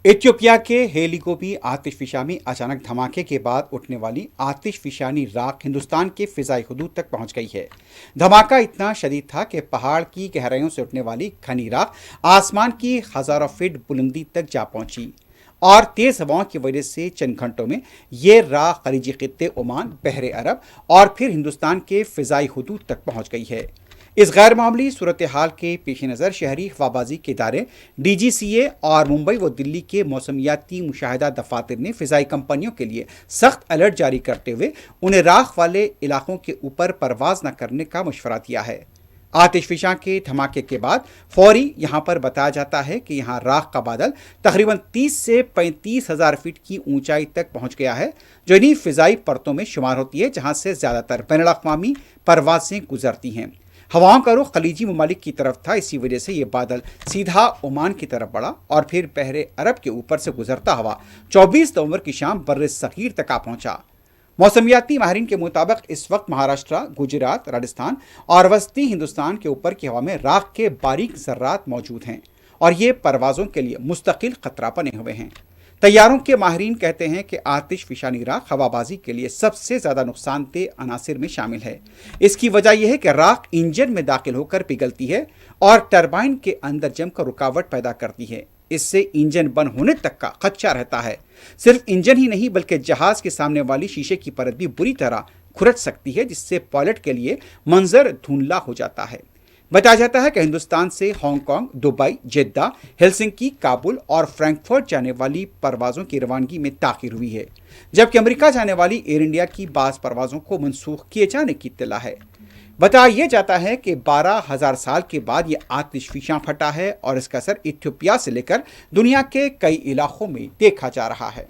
Ethiopia के हेलिकोपी आतिशफिशा में अचानक धमाके के बाद उठने वाली आतिशफिशानी राख हिंदुस्तान के फिजाई हदूद तक पहुंच गई है। धमाका इतना शदीद था कि पहाड़ की गहराइयों से उठने वाली घनी राख आसमान की हजारों फीट बुलंदी तक जा पहुंची और तेज हवाओं की वजह से चंद घंटों में ये राख खलीजी खित्ते ओमान, बहरे अरब और फिर हिंदुस्तान के फिजाई हदूद तक पहुंच गई है। इस गैर मामूली सूरत हाल के पेश नज़र शहरी हवाबाजी के इदारे DGCA और मुंबई व दिल्ली के मौसमियाती मुशाहिदा दफातर ने फ़िज़ाई कंपनियों के लिए सख्त अलर्ट जारी करते हुए उन्हें राख वाले इलाकों के ऊपर परवाज न करने का मशवरा दिया है। आतिशफिशा के धमाके के बाद फौरी यहाँ पर बताया जाता है कि यहाँ राख का बादल तकरीबन 30 से 35 हज़ार फीट की ऊंचाई तक पहुँच गया है, जो इन्हीं फ़िज़ाई परतों में शुमार होती है जहाँ से ज़्यादातर बैनुल-अक़वामी परवाज़ें गुजरती हैं। हवाओं का रुख खलीजी ममालिक की तरफ था, इसी वजह से ये बादल सीधा ओमान की तरफ बढ़ा और फिर बहरे अरब के ऊपर से गुजरता हुआ 24 नवंबर की शाम बर्र सगीर तक आ पहुंचा। मौसमियाती माहिरीन के मुताबिक इस वक्त महाराष्ट्र, गुजरात, राजस्थान और वस्ती हिंदुस्तान के ऊपर की हवा में राख के बारीक ज़र्रात मौजूद हैं और ये परवाज़ों के लिए मुस्तकिल खतरा बने हुए हैं। तैयारों के माहिरीन कहते हैं कि आतिशफिशानी राख हवाबाजी के लिए सबसे ज़्यादा नुकसानदेह अनासिर में शामिल है। इसकी वजह यह है कि राख इंजन में दाखिल होकर पिघलती है और टरबाइन के अंदर जमकर रुकावट पैदा करती है। इससे इंजन बंद होने तक का खदशा रहता है। सिर्फ इंजन ही नहीं बल्कि जहाज के सामने वाली शीशे की परत भी बुरी तरह खुरच सकती है, जिससे पायलट के लिए मंजर धुंधला हो जाता है। बताया जाता है कि हिंदुस्तान से हांगकांग, दुबई, जेद्दा, हेलसिंकी, काबुल और फ्रैंकफर्ट जाने वाली परवाज़ों की रवानगी में ताख़ीर हुई है, जबकि अमेरिका जाने वाली एयर इंडिया की बाज़ परवाज़ों को मनसूख किए जाने की इत्तला है। बताया जाता है कि 12,000 साल के बाद ये आतिशफिशा फटा है और इसका असर इथियोपिया से लेकर दुनिया के कई इलाकों में देखा जा रहा है।